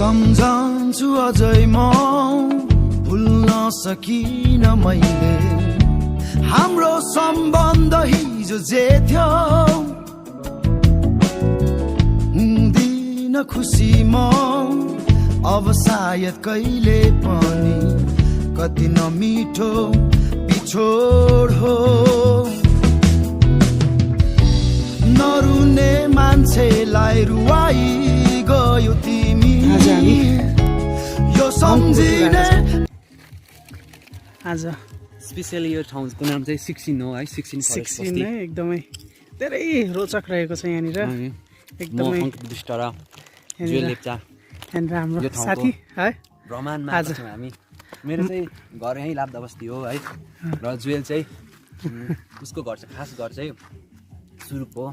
सम्झन्छु अझै म भुल्न सकिन मैले हाम्रो सम्बन्ध हिजो जे थियो हुँदिन खुसी म अब सायद कहिले पनि कति नमिठो बिछोड हो नरुने मान्छेलाई रुवाई गयो तिमी यो सम्झिने आज स्पेशली यो ठाउँको नाम चाहिँ 16 हो है 16 है एकदमै धेरै रोचक रहेको छ यहाँनिर एकदमै विशिष्ट र जुएल लेप्चा यहाँनिर हाम्रो साथी है भ्रमणमा छौँ हामी मेरो चाहिँ घर यहीँ लाब्दा बस्ती हो है र जुएल चाहिँ उसको घर चाहिँ खास घर चाहिँ सुरुप हो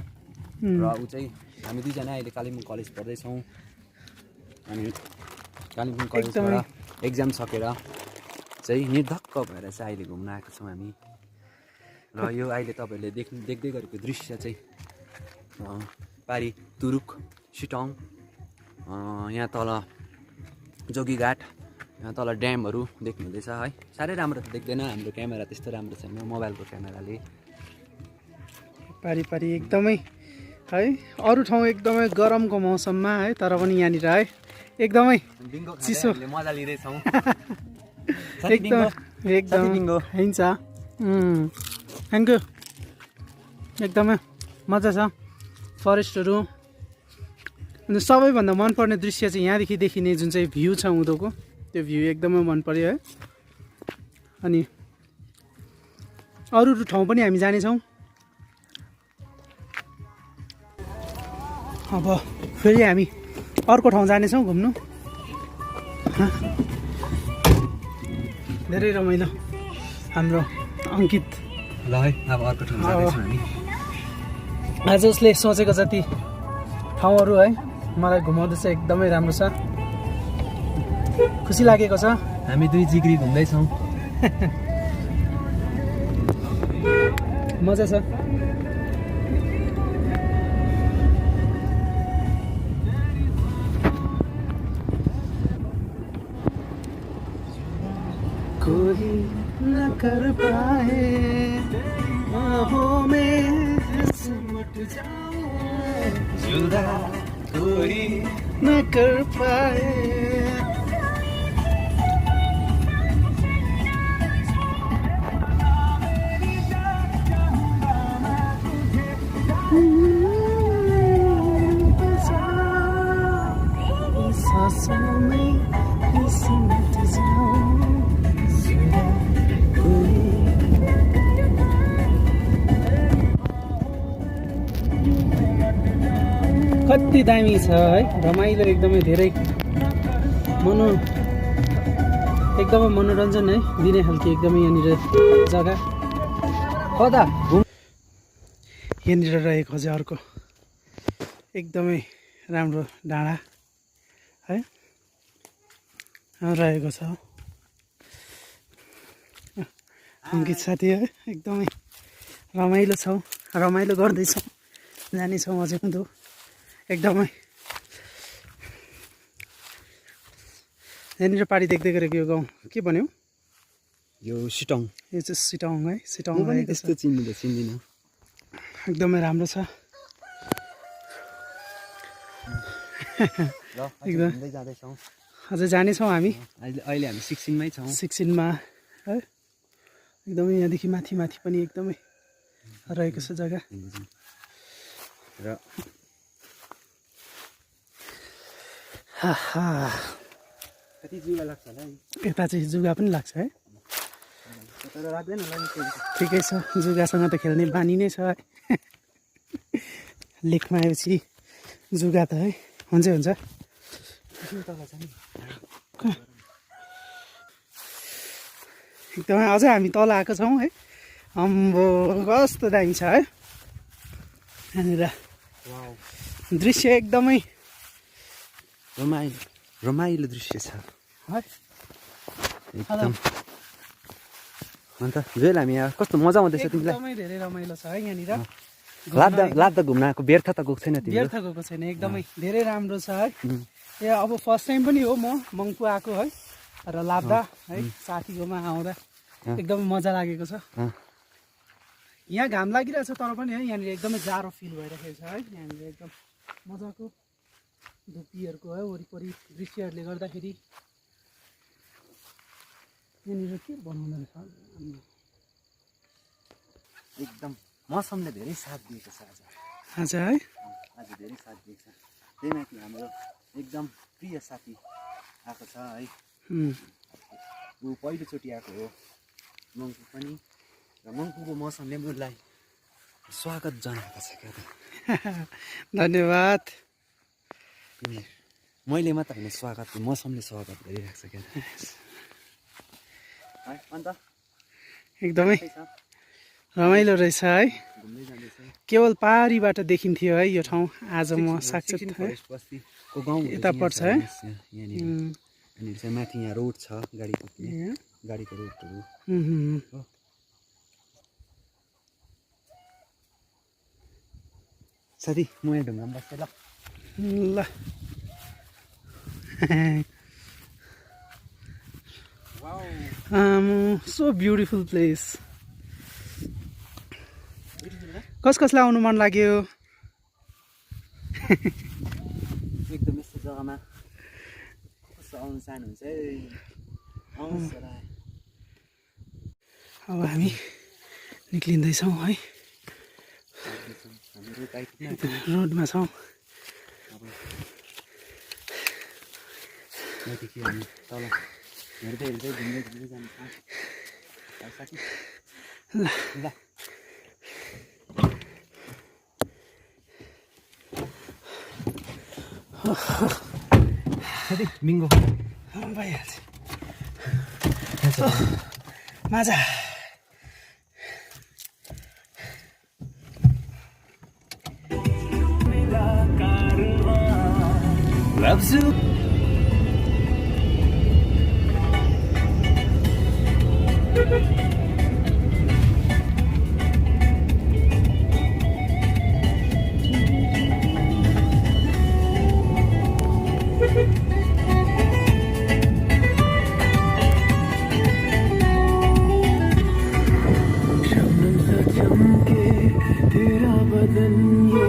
र ऊ चाहिँ हामी दुईजना अहिले कालिम्पोङ कलेज पढ्दैछौँ हामी कालिम्पोङ कलेजबाट एक्जाम सकेर चाहिँ निर्धक्क भएर चाहिँ अहिले घुम्न आएको छौँ हामी र यो अहिले तपाईँहरूले देख्दै गरेको दृश्य चाहिँ पारी तुरुक सिटोङ यहाँ तल जोगीघाट यहाँ तल ड्यामहरू देख्नु हुँदैछ है साह्रै राम्रो त देख्दैन हाम्रो क्यामेरा त्यस्तो राम्रो छैन मोबाइलको क्यामेराले पारी पारी एकदमै है अरू ठाउँ एकदमै गरमको मौसममा है तर पनि यहाँनिर है एकदमै चिसो मजा लिँदैछौँ एकदम हुन्छ थ्याङ्क यू एकदमै मजा छ फरेस्टहरू अनि सबैभन्दा मनपर्ने दृश्य चाहिँ यहाँदेखि देखिने जुन चाहिँ भ्यू छ उँधोको त्यो भ्यू एकदमै मन पर्यो है अनि अरू ठाउँ पनि हामी जानेछौँ अब फेरि हामी अर्को ठाउँ जानेछौँ घुम्नु धेरै रमाइलो हाम्रो अङ्कित ल है अब अर्को ठाउँ जाँदैछौँ हामी आज उसले सोचेको जति ठाउँहरू है मलाई घुमाउँदैछ एकदमै राम्रो छ खुसी लागेको छ हामी दुई जिग्री घुम्दैछौँ मजा छ कोई न कर पाए बाहों में सिमट जाऊं जुदा कोई न कर पाए सांसों में सिमट जाऊं कति दामी छ है रमाइलो एकदमै धेरै एकदमै मनोरञ्जन है दिने खालको एकदमै यहाँनिर जग्गा कता यहाँनिर रहेको चाहिँ अर्को एकदमै राम्रो डाँडा है रहेको छ अङ्कित साथी है एकदमै रमाइलो गर्दैछौँ जानेछौँ अझै उँधो एकदमै यहाँनिर पारी देख्दै गरेको यो गाउँ के भन्यो यो सिटोङ यो चाहिँ सिटोङ है सिटोङ त्यस्तो चिन्दिनँ एकदमै राम्रो छ एकदम अझै जानेछौँ हामी अहिले हामी 16 मै छौँ 16 मा है एकदमै यहाँदेखि माथि पनि एकदमै रहेको छ जग्गा र कति जुगा लाग्छ होला यता चाहिँ जुगा पनि लाग्छ है तर लाग्दैन होला ठिकै छ जुगासँग त खेल्ने बानी नै छ है लेकमा आएपछि जुगा त है हुन्छ एकदमै अझै हामी तल आएको छौँ है अम्बो कस्तो दामी छ है यहाँनिर दृश्य एकदमै रमाइलो दृश्य छ है एकदम अन्त जुएल हामी यहाँ कस्तो मजा आउँदैछ तिमीलाई एकदमै धेरै रमाइलो छ है यहाँनिर लाद्दा घुम्न आएको व्यर्थ त गएको छैन तिमी व्यर्थ गएको छैन एकदमै धेरै राम्रो छ है ए अब फर्स्ट टाइम पनि हो म मङ्पू आएको है र लाप्दा है साथीकोमा आउँदा एकदमै मजा लागेको छ। यहाँ घाम लागिरहेछ तर पनि है यहाँनिर एकदमै जाडो फिल भइरहेको छ है। यहाँनिर एकदम मजाको धुप्पीहरूको है वरिपरि दृश्यहरूले गर्दाखेरि यहाँनिर के बनाउँदो रहेछ एकदम मौसमले धेरै साथ दिएको छ आज है। आज धेरै साथ दिएको छ। त्यही माथि हाम्रो एकदम प्रिय साथी आएको छ है। ऊ पहिलोचोटि आएको हो मङ्पू पनि र मङ्पूको मौसमले उसलाई स्वागत जनाएको छ क्या त। धन्यवाद। मैले मात्र होइन स्वागत मौसमले स्वागत गरिरहेको छ क्या त। अन्त एकदमै रमाइलो रहेछ है। घुम्दै जाँदैछ केवल पारीबाट देखिन्थ्यो है यो ठाउँ। आज म साक्षात् बस्तीको गाउँ यता पर्छ है। यहाँनिर चाहिँ माथि यहाँ रोड छ गाडी कुद्ने गाडीको रोडहरू हो। साथी म यहाँ ढुङ्गामा बस्छु ल। So beautiful place. कस कसलाई आउनु मन लाग्यो? एकदम यस्तो जग्गामा कस्तो आउनु चाहनुहुन्छ है? आउनुहोस् होला। अब हामी निक्लिँदैछौँ है। रोडमा छौँ। यहाँदेखि हामी तल हेर्दै हेर्दै घुम्दै घुम्दै जान्छौँ साथी। ल ल साथी बिङ्गो भइहाल्छ। मजा। तेरा बदन ये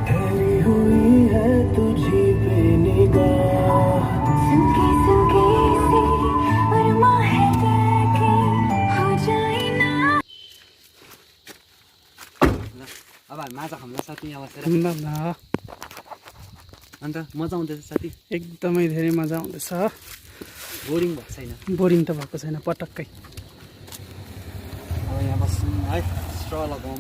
ढली हुई है तुझी पे निगाह। सुनके सुनके से अरमा है दिल के हो जाए ना। अब हामी माछा खाउँला साथी यहाँ बसेर। ल ल अन्त मजा आउँदैछ साथी? एकदमै धेरै मजा आउँदैछ। बोरिङ भएको छैन? बोरिङ त भएको छैन पटक्कै। अब यहाँ बस्छौँ है स्ट्र लगाउँ।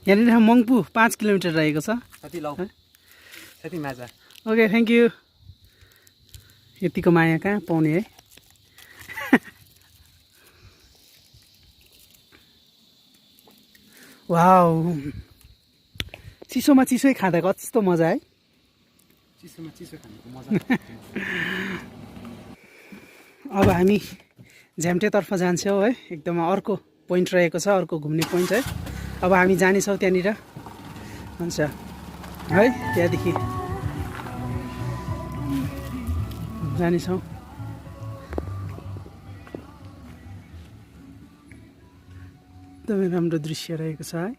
यहाँनिर मङ्पू 5 किलोमिटर रहेको छ साथी लौ साथी माछा। Okay thank you. यतिको माया कहाँ पाउने है। वाउ चिसोमा चिसै खाँदा कस्तो मजा है। चिसोमा चिसो खानुको मजा। अब हामी झ्याम्टेतर्फ जान्छौँ है। एकदम अर्को पोइन्ट रहेको छ, अर्को घुम्ने पोइन्ट है। अब हामी जानेछौँ त्यहाँनिर। हुन्छ है त्यहाँदेखि जानेछौँ। एकदमै राम्रो दृश्य रहेको छ है।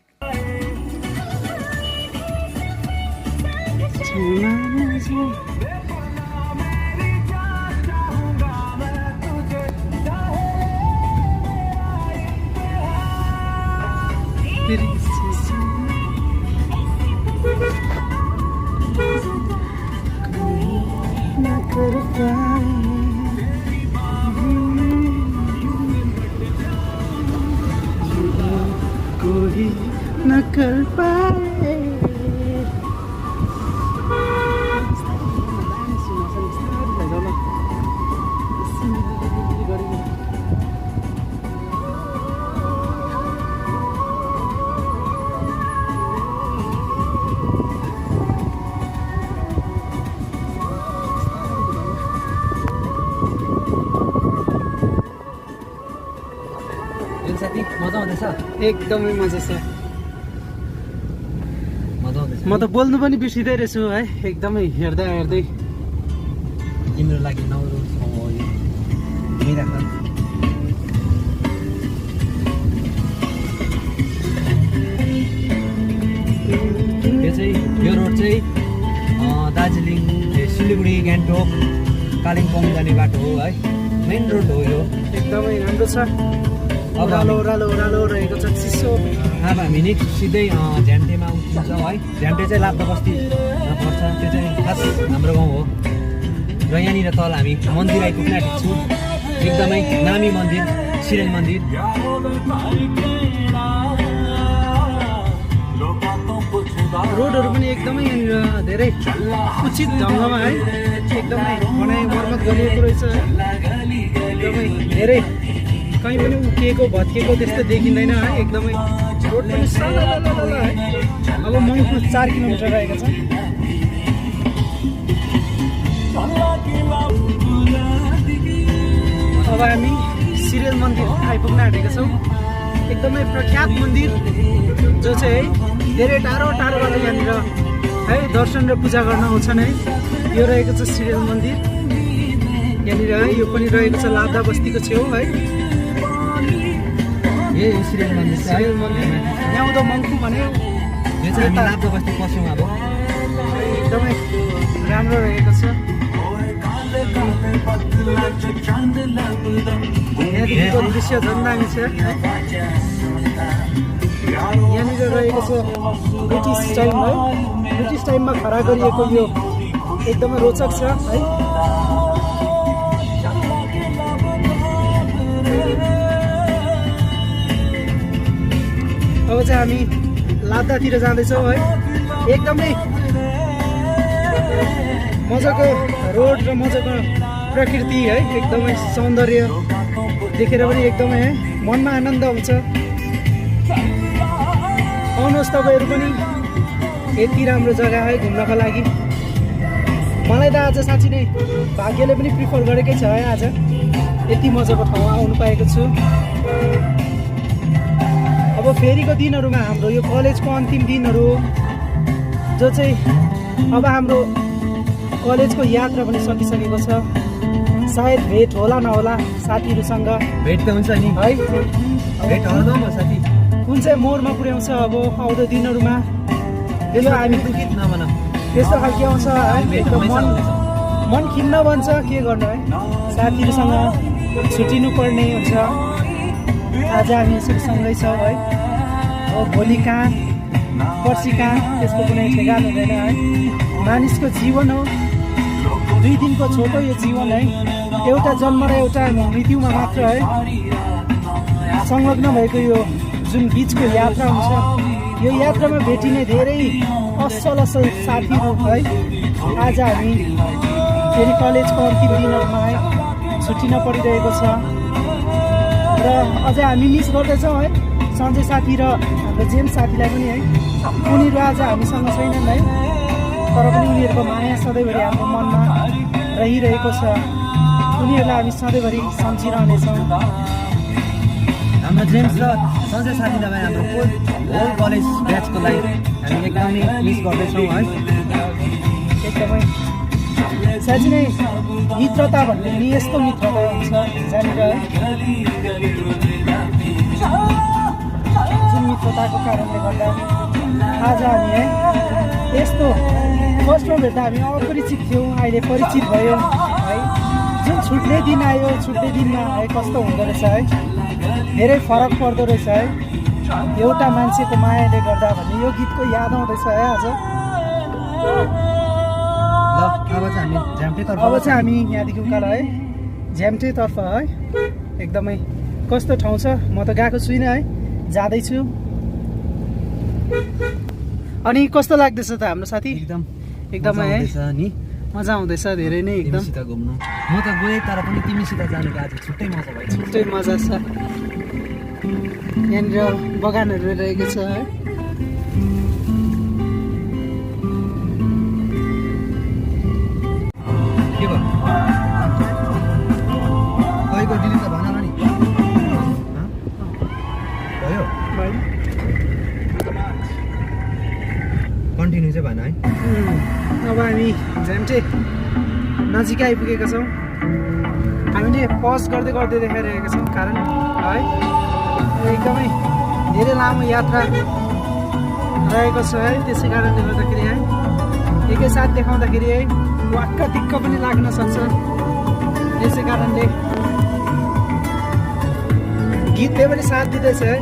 कोई न कर पाए। साथी मजा आउँदैछ? एकदमै मजा छ। मजा मजा आउँदैछ म त बोल्नु पनि बिर्सिँदै रहेछु है एकदमै हेर्दा हेर्दै। तिम्रो लागि नौलो ठाउँ हो यो मिराक यो रोड चाहिँ दार्जिलिङ सिलगढी गान्तोक कालिम्पोङ जाने बाटो हो है मेन रोड हो यो एकदमै राम्रो छ। ओह्रालो ओह्रालो ओह्रालो रहेको छ चिसो। अब हामी नेक्स्ट सिधै झ्याम्टेमा उठ्छौँ है। झ्याम्टे चाहिँ लाप्दा बस्तीमा पर्छ त्यो चाहिँ खास हाम्रो गाउँ हो र यहाँनिर तल हामी मन्दिर आइपुग्न आँटेको छु एकदमै नामी मन्दिर सिरेल मन्दिर रोडहरू पनि एकदमै यहाँनिर धेरै उचित ढङ्गमा है एकदमै बनाइ मर्मत गरिएको रहेछ। एकदमै धेरै कहीँ पनि उकिएको भत्किएको त्यस्तो देखिँदैन है एकदमै रोड पनि सलललल है। अब मङ्पु 4 किलोमिटर रहेको छ। अब हामी सिरियल मन्दिर आइपुग्न आँटेका छौँ। एकदमै प्रख्यात मन्दिर जो चाहिँ है धेरै टाढो टाढोबाट यहाँनिर है दर्शन र पूजा गर्न आउँछन् है। यो रहेको छ सिरियल मन्दिर यहाँनिर है। यो पनि रहेको छ लाब्दा बस्तीको छेउ है। ए सिरेल मन्दिर सिरियल मन्दिर ल्याउँदो मङ्पु भन्यो। यो चाहिँ हामी लाप्दा बस्ती पस्यौँ अब एकदमै राम्रो रहेको छ। यहाँदेखिको दृश्य झन् दामी छ। यहाँनिर रहेको छ ब्रिटिस टाइम है। ब्रिटिस टाइममा खडा गरिएको यो एकदमै रोचक छ है। अब चाहिँ हामी लाब्दातिर जाँदैछौँ है। एकदमै मजाको रोड र मजाको प्रकृति है एकदमै सौन्दर्य देखेर पनि एकदमै है मनमा आनन्द आउँछ। आउनुहोस् तपाईँहरू पनि यति राम्रो जग्गा है घुम्नको लागि। मलाई त आज साँच्ची नै भाग्यले पनि प्रिफर गरेकै छ है आज यति मजाको ठाउँमा आउनु पाएको छु। अब फेरिको दिनहरूमा हाम्रो यो कलेजको अन्तिम दिनहरू जो चाहिँ अब हाम्रो कलेजको यात्रा पनि सकिसकेको छ। सायद भेट होला नहोला साथीहरूसँग भेट त हुन्छ नि है। भेट होला म साथी कुन चाहिँ मोडमा पुर्याउँछ अब आउँदो दिनहरूमा त्यसो हामी दुखित नभन त्यस्तो खालके आउँछ है। एकदम मन खिन्न बन्छ के गर्नु है। साथीहरूसँग छुट्टिनु पर्ने हुन्छ। आज हामी यसरी सँगै छौँ है। अब भोलि कहाँ पर्सि कहाँ त्यसको कुनै ठेगान हुँदैन है। मानिसको जीवन हो 2 दिनको छोटो यो जीवन है। एउटा जन्म र एउटा मृत्युमा मात्र है संलग्न भएको यो जुन बिचको यात्रा हुन्छ यो यात्रामा भेटिने धेरै असल असल साथीहरू है। आज हामी फेरि कलेजको अन्तिम दिनहरूमा है छुट्टिन परिरहेको छ र अझै हामी मिस गर्दैछौँ है सञ्जय साथी र हाम्रो जेम्स साथीलाई पनि है। उनीहरू आज हामीसँग छैनन् है तर पनि उनीहरूको माया सधैँभरि हाम्रो मनमा रहिरहेको छ। उनीहरूलाई हामी सधैँभरि सम्झिरहनेछौँ। हाम्रो जेम्स र सञ्जय साथी नभए हाम्रो होल कलेज ब्याचको लागि हामी एकदमै मिस गर्दैछौँ है। एकदमै साँच्चै नै मित्रता भन्ने नि यस्तो मित्रता हुन्छ जहाँनिर जुन मित्रताको कारणले गर्दा आज हामी है यस्तो फर्स्टमा भेट्दा हामी अपरिचित थियौँ अहिले परिचित भयौँ है। जुन छुट्ने दिन आयो छुट्ने दिनमा है कस्तो हुँदो रहेछ है धेरै फरक पर्दो रहेछ है एउटा मान्छेको मायाले गर्दा भन्ने यो गीतको याद आउँदैछ है आज। अब चाहिँ हामी यहाँदेखि उकालो है झ्याम्टेतर्फ है। एकदमै कस्तो ठाउँ छ म त गएको छुइनँ है जाँदैछु। अनि कस्तो लाग्दैछ त हाम्रो साथी? एकदमै है नि मजा आउँदैछ धेरै नै एकदम घुम्नु। म त गएँ तर पनि तिमीसित जानुको आज छुट्टै मजा भयो। छुट्टै मजा छ। यहाँनिर बगानहरू रहेको छ है। के भयो गएको डिलिट त भन नि भयो चाहिँ भन है। अब हामी झ्याम्टे नजिकै आइपुगेका छौँ। हामीले पज गर्दै गर्दै देखाइरहेका छौँ कारण है एकदमै धेरै लामो यात्रा रहेको छ है। त्यसै कारणले गर्दाखेरि है एकैसाथ देखाउँदाखेरि है वाक्क दिक्क पनि लाग्न सक्छ। त्यसै कारणले गीतले पनि साथ दिँदैछ है।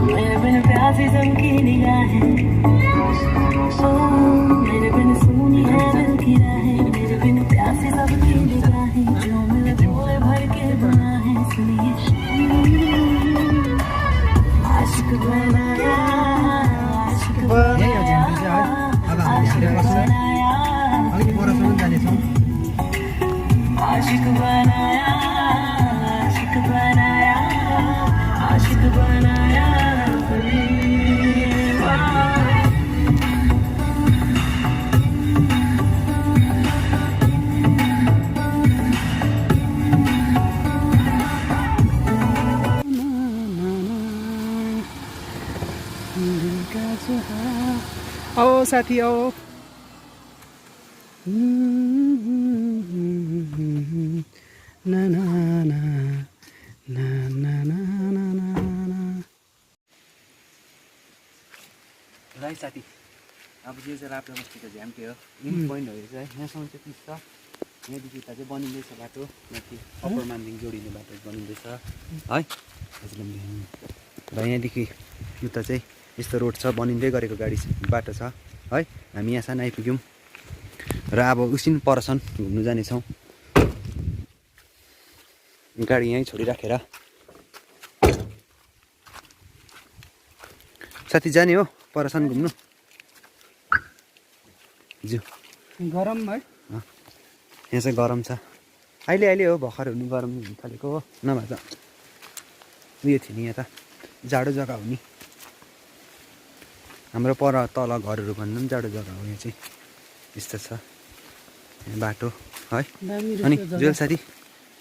मेरे बिन प्यासी सबकी निगाहें, मेरे बिन सुनी है दिल की राहें, मेरे बिन प्यासी सबकी निगाहें, जो मेरे भोले भर के बना है। सुनिए आशिक बनाया, आशिक बनाया, आशिक बनाया, अलिक परसम्म जानेछौँ। आशिक बनाया, आशिक बनाया, आशिक बनाया। आओ साथी आओ। ना ना ना ना ना ना ना ना। राई साथी, अब यो चाहिँ राप्रा बस्तीको झ्याम्टे हो। मेन पोइन्टहरू चाहिँ यहाँसम्म चाहिँ पिस छ। यहाँदेखि उता चाहिँ बनिँदैछ बाटो, माथि अप्पर मानदिङ जोडिने बाटो बनिँदैछ है। र यहाँदेखि उता चाहिँ यस्तो रोड छ, बनिँदै गरेको गाडी बाटो छ है। हामी यहाँसम्म आइपुग्यौँ र अब उसिन परसन घुम्नु जानेछौँ। गाडी यहीँ छोडिराखेर साथी जाने हो परसन घुम्नु। ज्यू गरम है। यहाँ चाहिँ गरम छ अहिले हो, भर्खर हुने गरम हुनु थालेको हो। नभए त उयो थियो नि, यहाँ त जाडो जग्गा हो नि। हाम्रो पर तल घरहरू भन्दा पनि जाडो जग्गा हो यहाँ चाहिँ। यस्तो छ यहाँ बाटो है। अनि जुएल साथी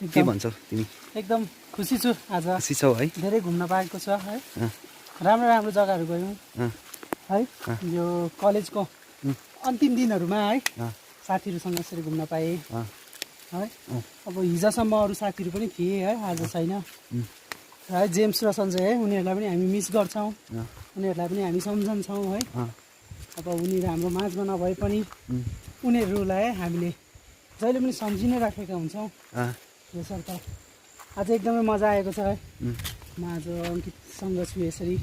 के भन्छौ तिमी? एकदम खुसी छु आज। खुसी छौ है? धेरै घुम्न पाएको छ है। राम्रो राम्रो जग्गाहरू गयौँ है। यो कलेजको अन्तिम दिनहरूमा है साथीहरूसँग यसरी घुम्न पाएँ है। अब हिजोसम्म अरू साथीहरू पनि थिए है, आज छैन है। जेम्स र सञ्जय है, उनीहरूलाई पनि हामी मिस गर्छौँ, उनीहरूलाई पनि हामी सम्झन्छौँ है। अब उनीहरू हाम्रो माझमा नभए पनि उनीहरूलाई हामीले जहिले पनि सम्झि नै राखेका हुन्छौँ। यसर्थ आज एकदमै मजा आएको छ है। म आज अङ्कितसँग छु, यसरी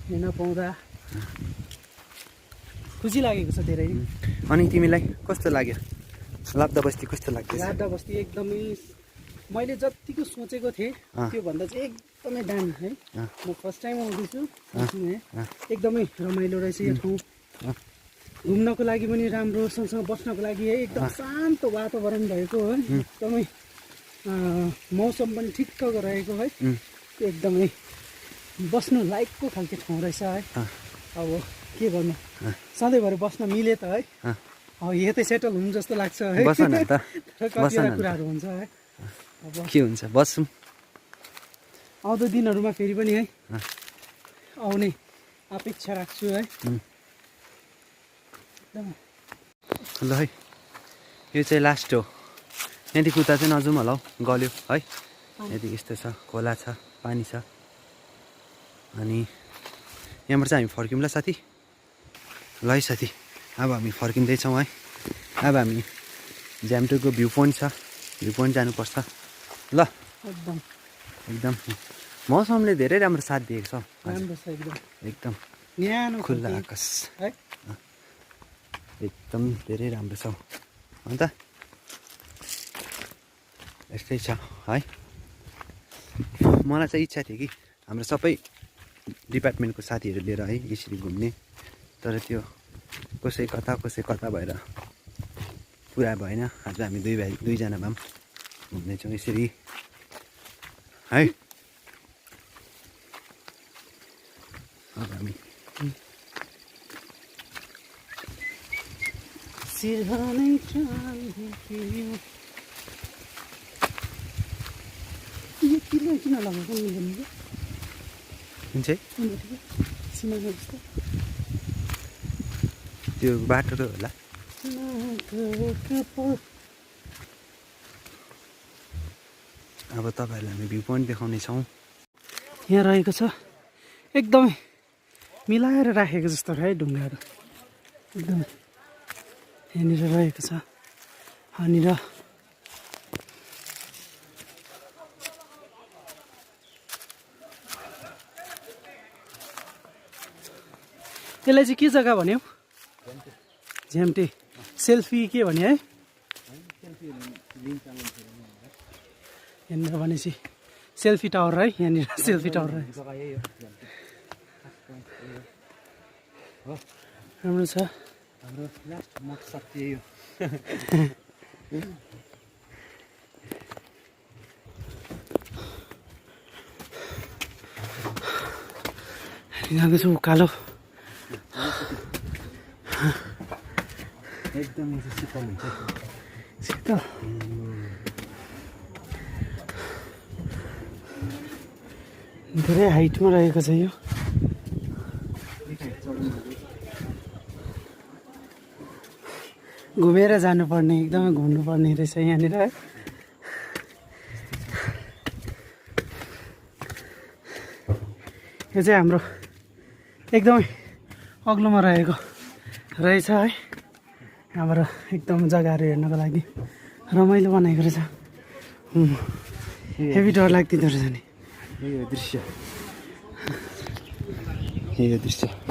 हेर्न पाउँदा खुसी लागेको छ धेरै। अनि तिमीलाई कस्तो लाग्यो लाप्दा बस्ती? कस्तो लाग्यो लाप्दा बस्ती? एकदमै मैले जतिको सोचेको थिएँ त्योभन्दा चाहिँ एकदमै दामी है। म फर्स्ट टाइम आउँदैछु, एकदमै रमाइलो रहेछ यो ठाउँ। घुम्नको लागि पनि राम्रो, सँगसँगै बस्नको लागि है एकदम शान्त वातावरण भएको है। एकदमै मौसम पनि ठिक्कको रहेको है। एकदमै बस्नु लायकको खालको ठाउँ रहेछ है। अब के गर्नु, सधैँभरि बस्न मिले त है। अब यतै सेटल हुनु जस्तो लाग्छ है। कतिवटा कुराहरू हुन्छ है। अब के हुन्छ, बस्छौँ आउँदो दिनहरूमा फेरि पनि है आउने अपेक्षा राख्छु है। ल है, यो चाहिँ लास्ट हो। यहाँदेखि उता चाहिँ नजाउँ होला हौ, गल्यो है। यहाँदेखि यस्तो छ, खोला छ, पानी छ। अनि यहाँबाट चाहिँ हामी फर्क्यौँ ल साथी। ल है साथी, अब हामी फर्किँदैछौँ है। अब हामी झ्याम्टोको भ्यू पोइन्ट छ, भ्यू पोइन्ट जानुपर्छ ल। एकदम मौसमले धेरै राम्रो साथ दिएको छ। राम्रो छ एकदम न्यानो खुल्ला आकाश है। एकदम धेरै राम्रो छ। अन्त यस्तै छ है। मलाई चाहिँ इच्छा थियो कि हाम्रो सबै डिपार्टमेन्टको साथीहरू लिएर है यसरी घुम्ने, तर त्यो कसै कता भएर पुरा भएन। आज हामी दुईजना भए पनि घुम्नेछौँ यसरी है। अब हामी किन लगाएको हुन्छ है सिनेमा जस्तो त्यो बाटो त होला अब तपाईँहरूलाई हामी भ्यू पोइन्ट देखाउनेछौँ यहाँ रहेको छ एकदमै मिलाएर राखेको जस्तो है ढुङ्गाहरू एकदमै यहाँनिर रहेको छ अनि र यसलाई चाहिँ के जग्गा भन्यो झ्याम्टे सेल्फी के भने है यहाँनिर भनेपछि सेल्फी टावर है यहाँनिर सेल्फी टावर रहेको छ राम्रो छ हाम्रो लास्ट मकसद त्यही हो जाँदैछु उकालो एकदमै शीतल हुन्छ शीतल धेरै हाइटमा रहेको छ यो घुमेर जानुपर्ने एकदमै घुम्नुपर्ने रहेछ यहाँनिर है यो चाहिँ हाम्रो एकदमै अग्लोमा रहेको रहेछ है यहाँबाट एकदम जग्गाहरू हेर्नको लागि रमाइलो बनाएको रहेछ हेभी डर लाग्दिँदो रहेछ नि यो दृश्य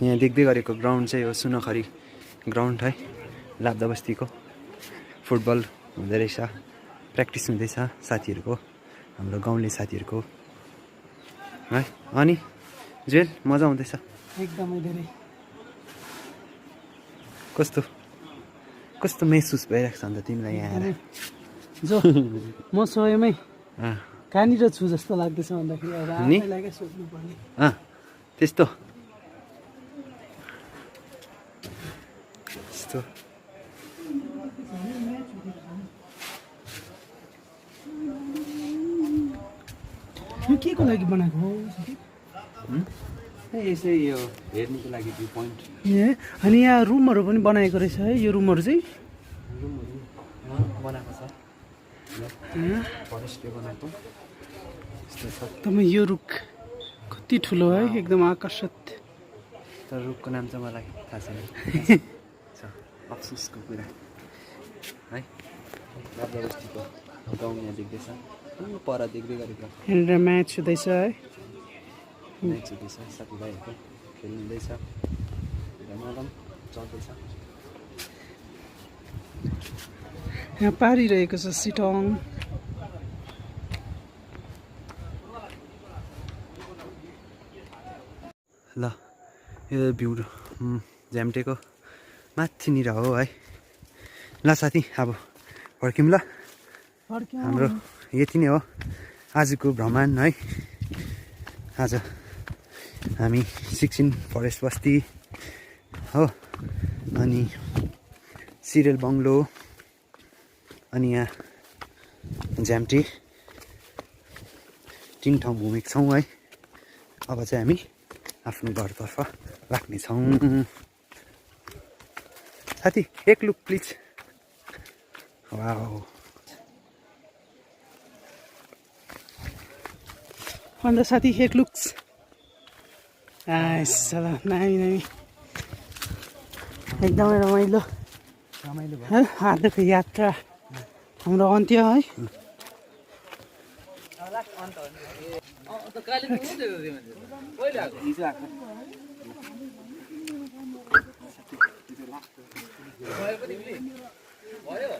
यहाँ देख्दै गरेको ग्राउन्ड चाहिँ हो सुनखरी ग्राउन्ड है लाब्दा बस्तीको फुटबल हुँदो रहेछ प्र्याक्टिस हुँदैछ साथीहरूको हाम्रो गाउँले साथीहरूको है अनि जुएल मजा आउँदैछ एकदमै धेरै कस्तो महसुस भइरहेको छ अन्त तिमीलाई यहाँ आएर जो म स्वयमै कहाँनिर छु जस्तो लाग्दैछ भन्दाखेरि अब आफैलाई क्या सोच्नुपर्ने त्यस्तो यो के को लागि बनाएको हो यसै यो हेर्नुको लागि भ्यू पोइन्ट ए अनि यहाँ रुमहरू पनि बनाएको रहेछ है यो रुमहरू चाहिँ बनाएको छ फरेस्टले बनाएको एकदमै यो रुख कति ठुलो है एकदम आकर्षित तर रुखको नाम चाहिँ मलाई थाहा छैन अफसोसको कुरा है लाब्दा बस्तीको गाउँ यहाँ देख्दैछ पर देख्दै गरेको यहाँनिर म्याच हुँदैछ है म्याच हुँदैछ साथीभाइहरूको खेल्नु हुँदैछ रमाइलो चल्दैछ यहाँ पारिरहेको छ सिटोङ ल यो भ्यू झ्याम्टेको माथिनिर हो है ल साथी अब फर्क्यौँ ल हाम्रो यति नै हो आजको भ्रमण है आज हामी सिक्किम फरेस्ट बस्ती हो अनि सिरियल बङ्गलो अनि यहाँ झ्याम्टे 3 ठाउँ घुमेको छौँ है अब चाहिँ हामी आफ्नो घरतर्फ लाग्नेछौँ साथी एक लुक प्लिज वाउ अन्त साथी एक लुक्स नामी एकदमै रमाइलो आजको यात्रा हाम्रो अन्त्य है भयो